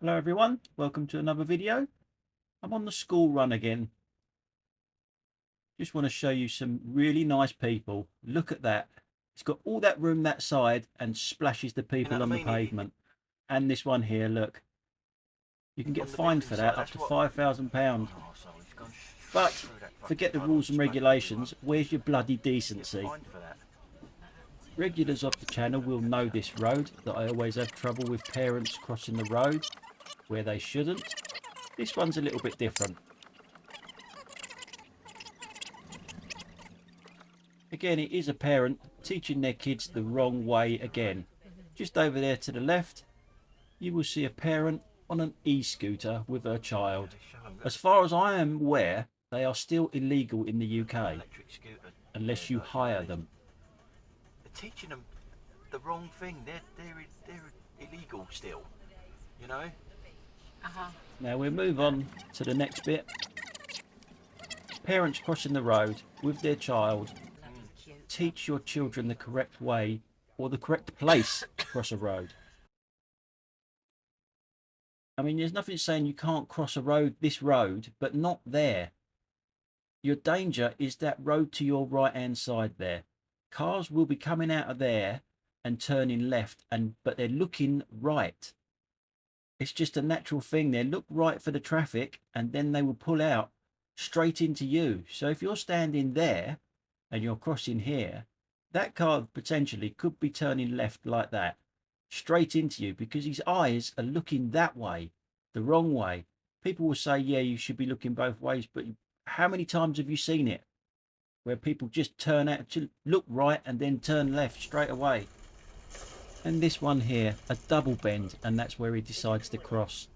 Hello everyone, welcome to another video. I'm on the school run again. Just want to show you some really nice people. Look at that. It's got all that room that side and splashes the people on the pavement. And this one here, look. You can get fined for that up to £5,000. But forget the rules and regulations. Where's your bloody decency? Regulars of the channel will know this road, that I always have trouble with parents crossing the road where they shouldn't. This one's a little bit different. Again, it is a parent teaching their kids the wrong way again. Just over there to the left, you will see a parent on an e-scooter with her child. As far as I am aware, they are still illegal in the UK, unless you hire them. They're teaching them the wrong thing. They're illegal still, you know. Now we'll move on to the next bit. Parents crossing the road with their child. Teach your children the correct way or the correct place to cross a road. I mean, there's nothing saying you can't cross a road, this road, but not there. Your danger is that road to your right hand side there. Cars will be coming out of there and turning left, but they're looking right. It's just a natural thing. They look right for the traffic and then they will pull out straight into you. So if you're standing there and you're crossing here, that car potentially could be turning left like that, straight into you, because his eyes are looking that way, the wrong way. People will say, yeah, you should be looking both ways, but how many times have you seen it where people just turn out to look right and then turn left straight away? And this one here, a double bend, and that's where he decides to cross.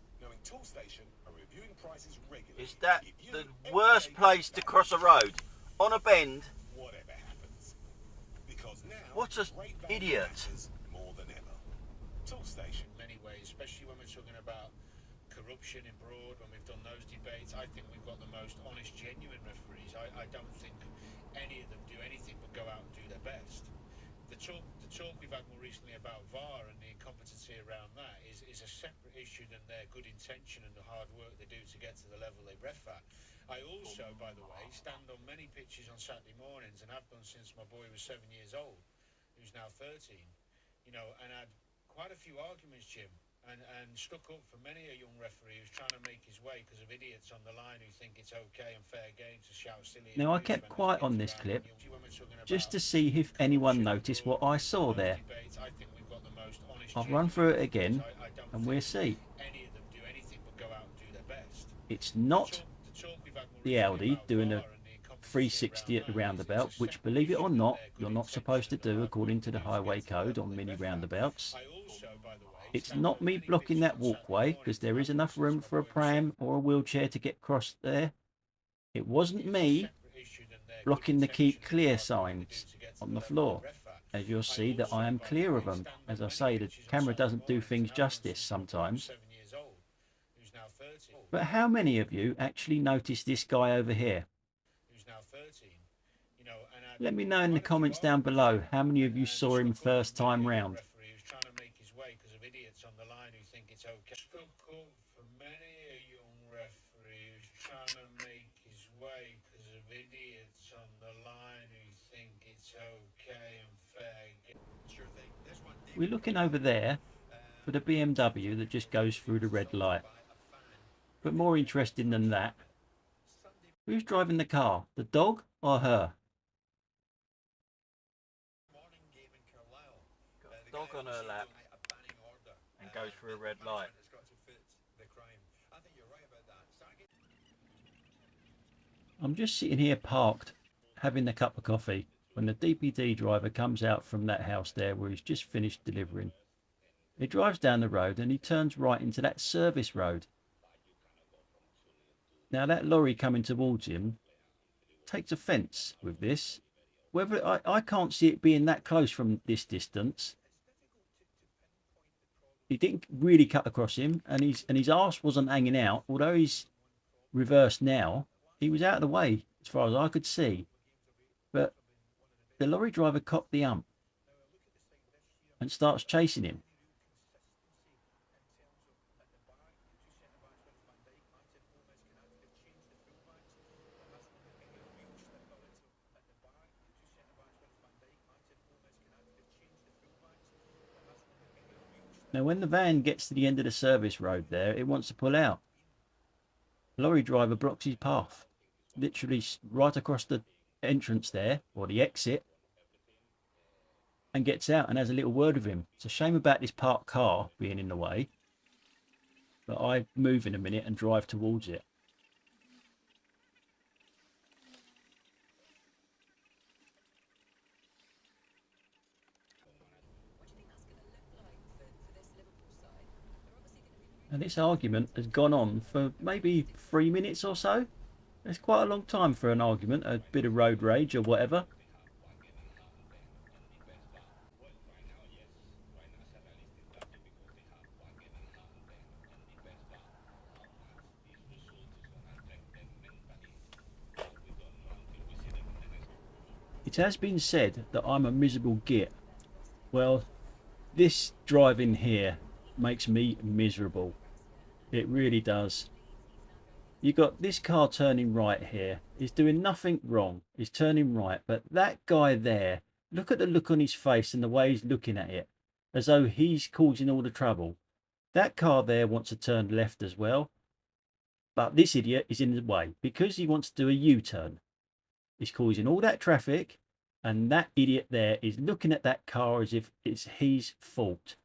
Is that the worst place to cross a road? On a bend? What an idiot. Many ways, especially when we're talking about corruption abroad, when we've done those debates, I think we've got the most honest, genuine referees. I don't think any of them do anything but go out and do their best. The talk we've had more recently about VAR and the incompetency around that is a separate issue than their good intention and the hard work they do to get to the level they ref at. I also, by the way, stand on many pitches on Saturday mornings and have done since my boy was 7 years old, who's now 13, you know, and had quite a few arguments, Jim, and stuck up for many a young referee who's trying to make his way because of idiots on the line who think it's okay and fair game to shout silly. Now I kept quiet on this clip just to see if anyone noticed what I saw there. I'll run through it again and we'll see. It's not the Audi doing a 360 at the roundabout, which, believe it or not, you're not supposed to do according to the highway code on mini roundabouts. It's not me blocking that walkway, because there is enough room for a pram or a wheelchair to get across there. It wasn't me blocking the keep clear signs on the floor. As you'll see that I am clear of them. As I say, the camera doesn't do things justice sometimes. But how many of you actually noticed this guy over here? Let me know in the comments down below how many of you saw him first time round. We're looking over there for the BMW that just goes through the red light. But more interesting than that, who's driving the car, the dog or her? Dog on her lap and goes through a red light. I'm just sitting here parked, having a cup of coffee, when the DPD driver comes out from that house there where he's just finished delivering. He drives down the road and he turns right into that service road. Now that lorry coming towards him takes offence with this. Whether I can't see it being that close from this distance. He didn't really cut across him, and his arse wasn't hanging out. Although he's reversed now, he was out of the way as far as I could see. But the lorry driver cocked the ump and starts chasing him. Now when the van gets to the end of the service road there, it wants to pull out. Lorry driver blocks his path, literally right across the entrance there, or the exit, and gets out and has a little word with him. It's a shame about this parked car being in the way, but I move in a minute and drive towards it. And this argument has gone on for maybe 3 minutes or so. It's quite a long time for an argument, a bit of road rage or whatever. It has been said that I'm a miserable git. Well, this driving here makes me miserable. It really does. You got this car turning right here. He's doing nothing wrong. He's turning right. But that guy there, look at the look on his face and the way he's looking at it, as though he's causing all the trouble. That car there wants to turn left as well. But this idiot is in the way because he wants to do a U-turn. He's causing all that traffic, and that idiot there is looking at that car as if it's his fault.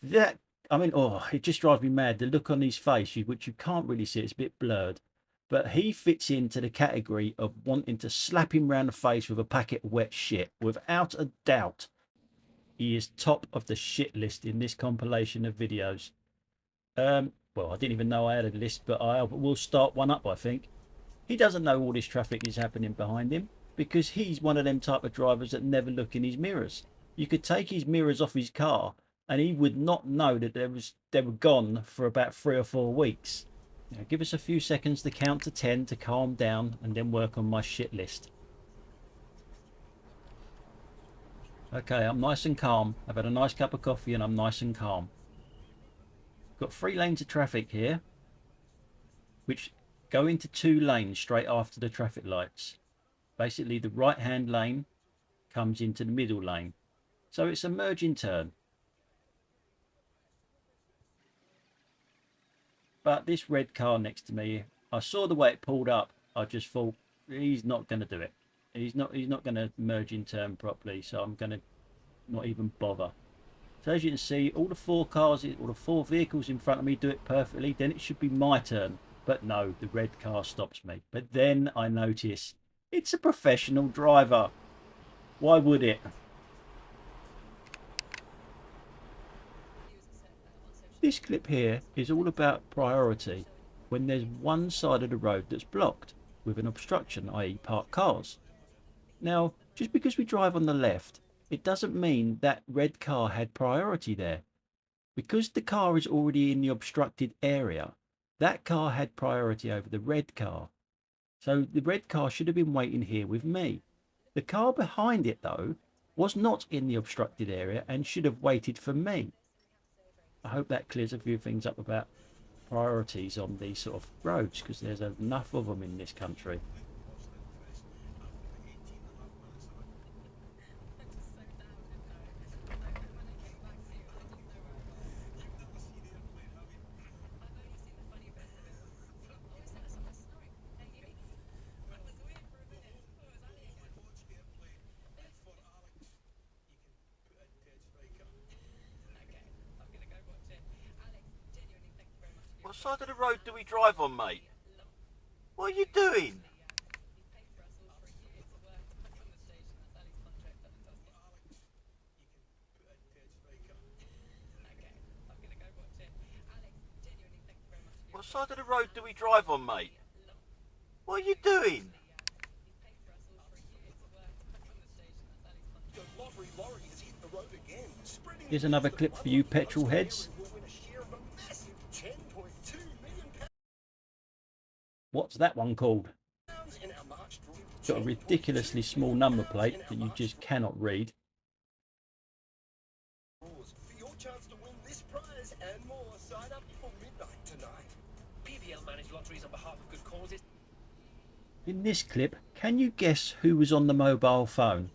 That, I mean, oh, it just drives me mad. The look on his face, which you can't really see, it's a bit blurred. But he fits into the category of wanting to slap him round the face with a packet of wet shit. Without a doubt, he is top of the shit list in this compilation of videos. Well, I didn't even know I had a list, but I will start one up, I think. He doesn't know all this traffic is happening behind him because he's one of them type of drivers that never look in his mirrors. You could take his mirrors off his car and he would not know that they were gone for about 3 or 4 weeks. Now, give us a few seconds to count to 10 to calm down and then work on my shit list. Okay, I'm nice and calm. I've had a nice cup of coffee and I'm nice and calm. Got 3 lanes of traffic here, which go into 2 lanes straight after the traffic lights. Basically, the right-hand lane comes into the middle lane. So it's a merging turn. But this red car next to me, I saw the way it pulled up. I just thought, he's not going to do it. He's not going to merge in turn properly, so I'm going to not even bother. So as you can see, all the 4 cars, all the 4 vehicles in front of me do it perfectly. Then it should be my turn. But no, the red car stops me. But then I notice it's a professional driver. Why would it? This clip here is all about priority when there's one side of the road that's blocked with an obstruction, i.e. parked cars. Now, just because we drive on the left, it doesn't mean that red car had priority there. Because the car is already in the obstructed area, that car had priority over the red car. So the red car should have been waiting here with me. The car behind it, though, was not in the obstructed area and should have waited for me. I hope that clears a few things up about priorities on these sort of roads, because there's enough of them in this country. What side of the road do we drive on, mate? What are you doing? What side of the road do we drive on, mate? What are you doing? Here's another clip for you petrol heads. What's that one called? It's got a ridiculously small number plate that you just cannot read. For your chance to win this prize and more, sign up before midnight tonight. PVL manage lotteries on behalf of good causes. In this clip, can you guess who was on the mobile phone?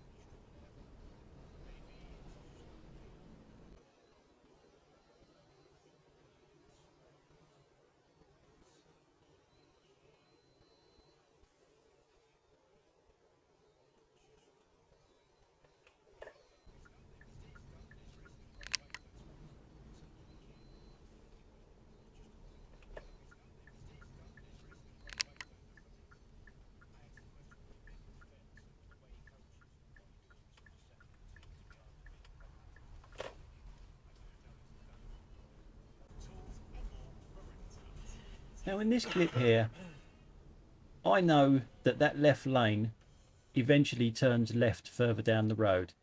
Now in this clip here, I know that that left lane eventually turns left further down the road.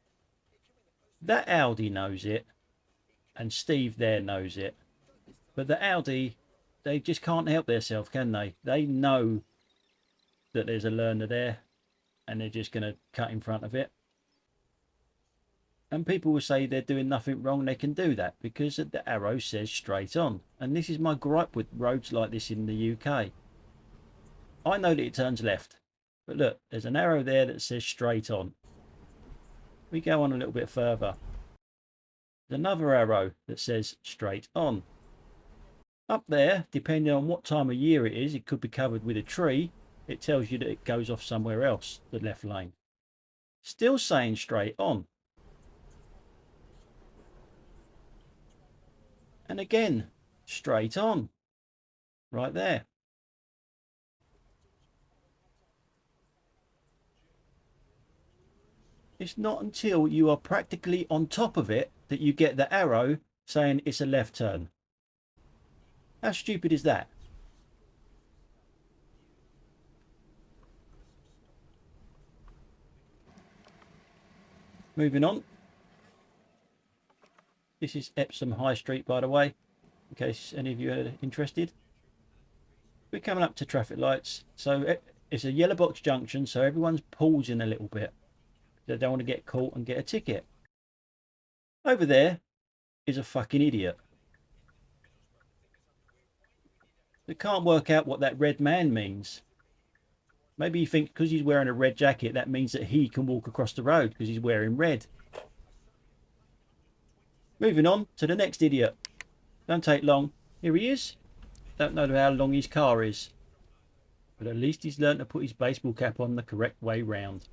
That Audi knows it, and Steve there knows it. But the Audi, they just can't help themselves, can they? They know that there's a learner there, and they're just going to cut in front of it. And people will say they're doing nothing wrong. They can do that because the arrow says straight on. And this is my gripe with roads like this in the UK. I know that it turns left, but look, there's an arrow there that says straight on. We go on a little bit further. There's another arrow that says straight on. Up there, depending on what time of year it is, it could be covered with a tree. It tells you that it goes off somewhere else, the left lane. Still saying straight on. And again, straight on. Right there. It's not until you are practically on top of it that you get the arrow saying it's a left turn. How stupid is that? Moving on. This is Epsom High Street, by the way, in case any of you are interested. We're coming up to traffic lights. So it's a yellow box junction, so everyone's pausing a little bit. They don't want to get caught and get a ticket. Over there is a fucking idiot. They can't work out what that red man means. Maybe you think because he's wearing a red jacket, that means that he can walk across the road because he's wearing red. Moving on to the next idiot. Don't take long. Here he is. Don't know how long his car is. But at least he's learned to put his baseball cap on the correct way round.